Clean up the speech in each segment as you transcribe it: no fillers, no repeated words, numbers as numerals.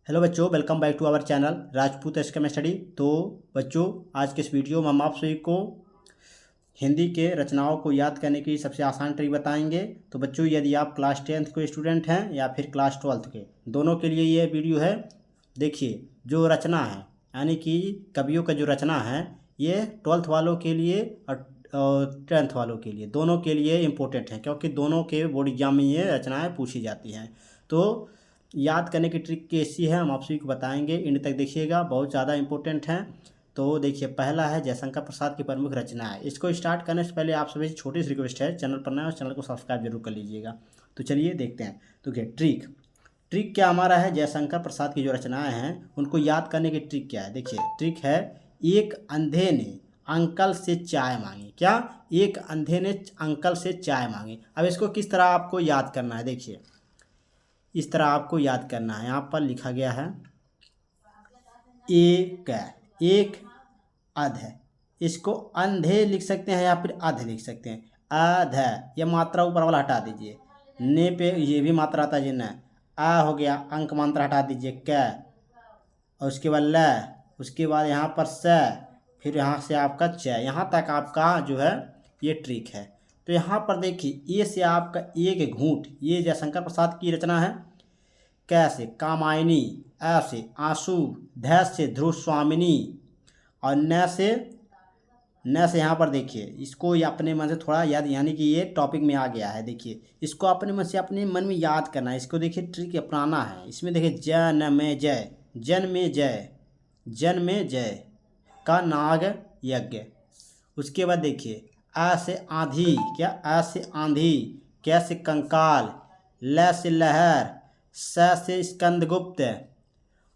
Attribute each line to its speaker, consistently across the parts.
Speaker 1: Hello बच्चों, welcome back to our channel Rajput स्कम study. तो बच्चों, आज के इस वीडियो में हम आप सभी को हिंदी के रचनाओं को याद करने की सबसे आसान ट्रिक बताएंगे। तो बच्चों, यदि आप क्लास 10th के स्टूडेंट हैं या फिर क्लास 12th के, दोनों के लिए ये वीडियो है। देखिए, जो रचना है यानी कि कवियों का जो रचना है, ये 12th वालों के लिए और 10th वालों के लिए, दोनों के लिए इम्पोर्टेंट है, क्योंकि दोनों के बोर्ड एग्जाम में ये रचनाएँ पूछी जाती हैं। तो याद करने की ट्रिक कैसी है हम आप सभी को बताएंगे, एंड तक देखिएगा, बहुत ज़्यादा इंपॉर्टेंट है। तो देखिए, पहला है जयशंकर प्रसाद की प्रमुख रचनाएं। इसको स्टार्ट करने से पहले आप सभी से छोटी सी रिक्वेस्ट है, चैनल पर नए हो चैनल को सब्सक्राइब जरूर कर लीजिएगा। तो चलिए देखते हैं। तो क्या ट्रिक क्या हमारा है, जयशंकर प्रसाद की जो रचनाएं हैं उनको याद करने की ट्रिक क्या है। देखिए, ट्रिक है एक अंधे ने अंकल से चाय मांगी। क्या? एक अंधे ने अंकल से चाय मांगी। अब इसको किस तरह आपको याद करना है, देखिए इस तरह आपको याद करना है। यहाँ पर लिखा गया है एक अध है, इसको अंधे लिख सकते हैं या फिर अध लिख सकते हैं। अध है, यह मात्रा ऊपर वाला हटा दीजिए, ने पे ये भी मात्रा आता है न, आ हो गया, अंक मात्रा हटा दीजिए, क, और उसके बाद ल, उसके बाद यहाँ पर स, फिर यहाँ से आपका च, यहाँ तक आपका जो है ये ट्रिक है। तो यहाँ पर देखिए, ए से आपका एक घूंट, ये जयशंकर प्रसाद की रचना है। कै से कामायनी, अ से आंसू, ध से ध्रुव स्वामिनी, और न से यहाँ पर देखिए, इसको ये अपने मन से थोड़ा याद, यानी कि ये टॉपिक में आ गया है। देखिए, इसको अपने मन से अपने मन में याद करना है। इसको देखिए ट्रिक अपनाना है। इसमें देखिए जन में जय, जन में जय, जन में जय का नाग यज्ञ। उसके बाद देखिए, आ से आंधी, क्या? आ से आंधी, कै से कंकाल, ल से लहर, स से स्कंदगुप्त,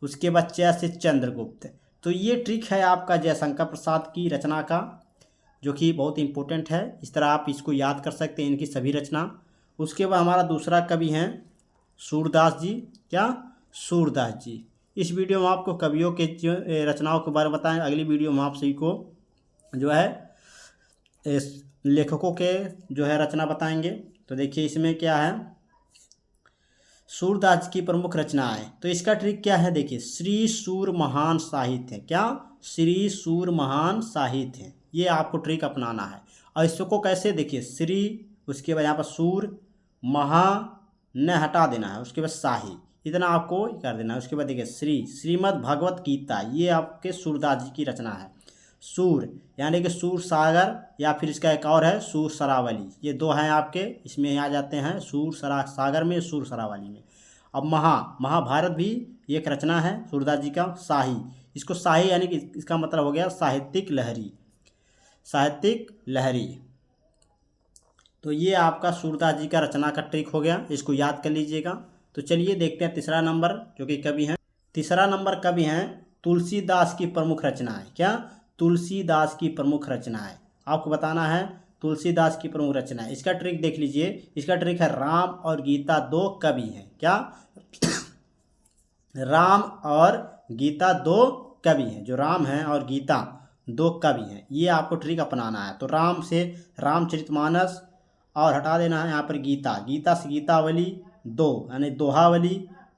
Speaker 1: उसके बाद च से चंद्रगुप्त। तो ये ट्रिक है आपका जयशंकर प्रसाद की रचना का, जो कि बहुत इंपॉर्टेंट है। इस तरह आप इसको याद कर सकते हैं, इनकी सभी रचना। उसके बाद हमारा दूसरा कवि हैं सूरदास जी। क्या? सूरदास जी। इस वीडियो में आपको कवियों के जो रचनाओं के बारे में बताएं। अगली वीडियो में आप सभी को जो है लेखकों के जो है रचना बताएंगे। तो देखिए, इसमें क्या है, सूरदास की प्रमुख रचनाएं। तो इसका ट्रिक क्या है, देखिए, श्री सूर महान साहित्य। क्या? श्री सूर महान साहित्य, ये आपको ट्रिक अपनाना है। और इसको कैसे, देखिए, श्री, उसके बाद यहाँ पर सूर, महा न हटा देना है, उसके बाद शाही, इतना आपको कर देना है। उसके बाद देखिए, श्रीमद् भगवत गीता, ये आपके सूरदास जी की रचना है। सूर यानी कि सूर सागर, या फिर इसका एक और है सूर सरावली, ये दो हैं आपके, इसमें आ जाते हैं सूर सागर में, सूर सरावली में। अब महाभारत भी एक रचना है सूरदास जी का। शाही, इसको शाही यानी कि इसका मतलब हो गया साहित्यिक लहरी, साहित्यिक लहरी। तो ये आपका सूरदास जी का रचना का ट्रिक हो गया, इसको याद कर लीजिएगा। तो चलिए देखते हैं तीसरा नंबर जो कि कवि हैं। तीसरा नंबर कवि हैं तुलसीदास की प्रमुख रचनाएं। क्या? तुलसीदास की प्रमुख रचनाएं आपको बताना है। तुलसीदास की प्रमुख रचनाएं, इसका ट्रिक देख लीजिए। इसका ट्रिक है राम और गीता दो कवि हैं। क्या? राम और गीता दो कवि हैं, जो राम हैं और गीता दो कवि हैं, ये आपको ट्रिक अपनाना है। तो राम से रामचरितमानस, और हटा देना है यहाँ पर गीता, गीता से गीतावली दो, यानी दोहावली,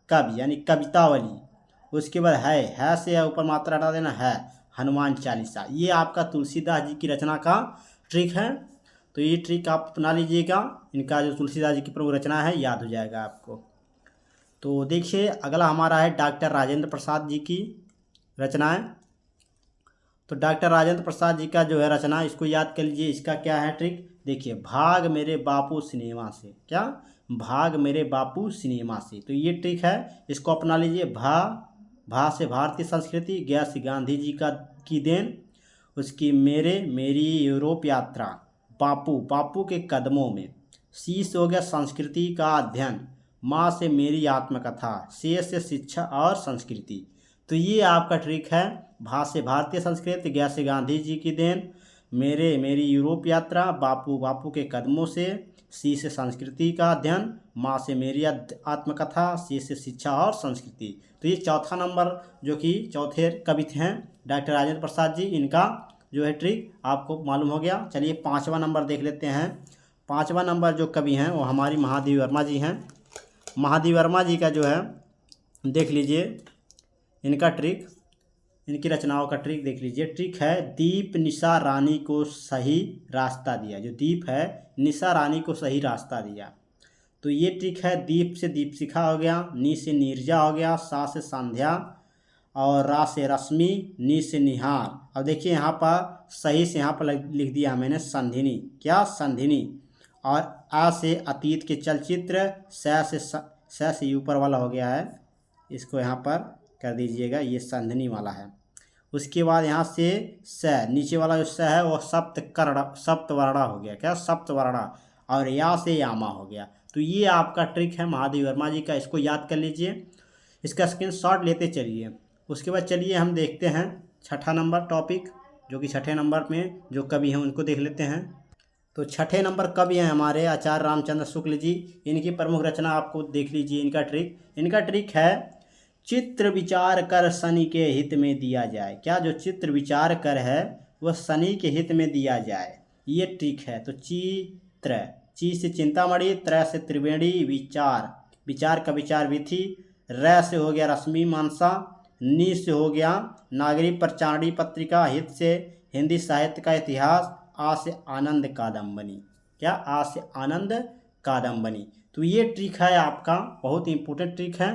Speaker 1: कवि यानी कवितावली। उसके बाद है से ऊपर मात्रा हटा देना है, हनुमान चालीसा। ये आपका तुलसीदास जी की रचना का ट्रिक है। तो ये ट्रिक आप अपना लीजिएगा, इनका जो तुलसीदास जी की प्रमुख रचना है याद हो जाएगा आपको। तो देखिए, अगला हमारा है डॉक्टर राजेंद्र प्रसाद जी की रचनाएं। तो डॉक्टर राजेंद्र प्रसाद जी का जो है रचना, इसको याद कर लीजिए। इसका क्या है ट्रिक, देखिए, भाग मेरे बापू सिनेमा से। क्या? भाग मेरे बापू सिनेमा से। तो ये ट्रिक है, इसको अपना लीजिए। भा से भारतीय संस्कृति, गया से गांधी जी की देन, उसकी मेरी यूरोप यात्रा, बापू के कदमों में, सी से हो गया संस्कृति का अध्ययन, माँ से मेरी आत्मकथा, से शिक्षा और संस्कृति। तो ये आपका ट्रिक है। भा से भारतीय संस्कृति, गया से गांधी जी की देन, मेरी यूरोप यात्रा, बापू के कदमों से, सी से संस्कृति का अध्ययन, माँ से मेरी आत्मकथा, से शिक्षा और संस्कृति। तो ये चौथा नंबर जो कि चौथे कवि हैं डॉक्टर राजेंद्र प्रसाद जी, इनका जो है ट्रिक आपको मालूम हो गया। चलिए पाँचवा नंबर देख लेते हैं। पाँचवा नंबर जो कवि हैं वो हमारी महादेवी वर्मा जी हैं। महादेवी वर्मा जी का जो है देख लीजिए, इनका ट्रिक, इनकी रचनाओं का ट्रिक देख लीजिए। ट्रिक है दीप निशा रानी को सही रास्ता दिया। जो दीप है, निशा रानी को सही रास्ता दिया। तो ये ट्रिक है, दीप से दीपशिखा हो गया, नी से नीरजा हो गया, सा से संध्या और रा से रश्मि, नी से निहार। अब देखिए यहाँ पर सही से यहाँ पर लिख दिया मैंने संधिनी। क्या? संधिनी। और आ से अतीत के चलचित्र, स से ऊपर वाला हो गया है, इसको यहाँ पर कर दीजिएगा, ये संधिनी वाला है। उसके बाद यहाँ से स, नीचे वाला जो स है वो सप्तवर्णा हो गया। क्या? सप्तवर्णा। और या से यामा हो गया। तो ये आपका ट्रिक है महादेव वर्मा जी का, इसको याद कर लीजिए, इसका स्क्रीनशॉट लेते चलिए। उसके बाद चलिए हम देखते हैं छठा नंबर टॉपिक, जो कि छठे नंबर में जो कवि हैं उनको देख लेते हैं। तो छठे नंबर कवि हैं हमारे आचार्य रामचंद्र शुक्ल जी। इनकी प्रमुख रचना आपको देख लीजिए। इनका ट्रिक है चित्र विचार कर शनि के हित में दिया जाए। क्या? जो चित्र विचार कर है वह शनि के हित में दिया जाए, ये ट्रिक है। तो चित्र, ची से चिंतामणि, त्र से त्रिवेणी, विचार का विचार विधि, र से हो गया रश्मि मानसा, नी से हो गया नागरी प्रचारणी पत्रिका, हित से हिंदी साहित्य का इतिहास, आ से आनंद कादम्बनी। क्या? आ से आनंद कादम्बनी। तो ये ट्रिक है आपका, बहुत ही इंपॉर्टेंट ट्रिक है।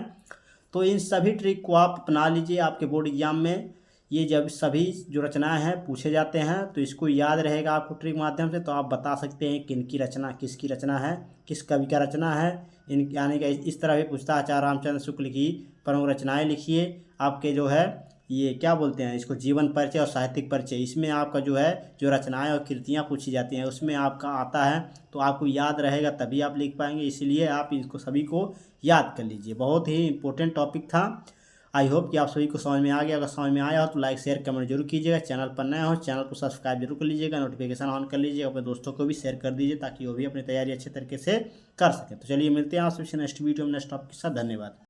Speaker 1: तो इन सभी ट्रिक को आप अपना लीजिए आपके बोर्ड एग्जाम में। ये जब सभी जो रचनाएं हैं पूछे जाते हैं तो इसको याद रहेगा आपको ट्रिक माध्यम से। तो आप बता सकते हैं किनकी रचना, किसकी रचना है, किस कवि का रचना है। इन यानी कि इस तरह भी पूछता है आचार्य रामचंद्र शुक्ल की प्रमुख रचनाएं लिखिए। आपके जो है ये क्या बोलते हैं इसको, जीवन परिचय और साहित्यिक परिचय, इसमें आपका जो है जो रचनाएं और कृतियां पूछी जाती हैं उसमें आपका आता है। तो आपको याद रहेगा तभी आप लिख पाएंगे, इसलिए आप इसको सभी को याद कर लीजिए। बहुत ही इंपॉर्टेंट टॉपिक था। आई होप कि आप सभी को समझ में आ गया। अगर समझ में आया हो तो लाइक शेयर कमेंट जरूर कीजिएगा। चैनल पर नया हो चैनल को सब्सक्राइब जरूर कर लीजिएगा, नोटिफिकेशन ऑन कर लीजिएगा, अपने दोस्तों को भी शेयर कर दीजिए ताकि वो भी अपनी तैयारी अच्छे तरीके से कर सकें। तो चलिए मिलते हैं आप सबसे नेक्स्ट वीडियो में नेक्स्ट टॉपिक के साथ। धन्यवाद।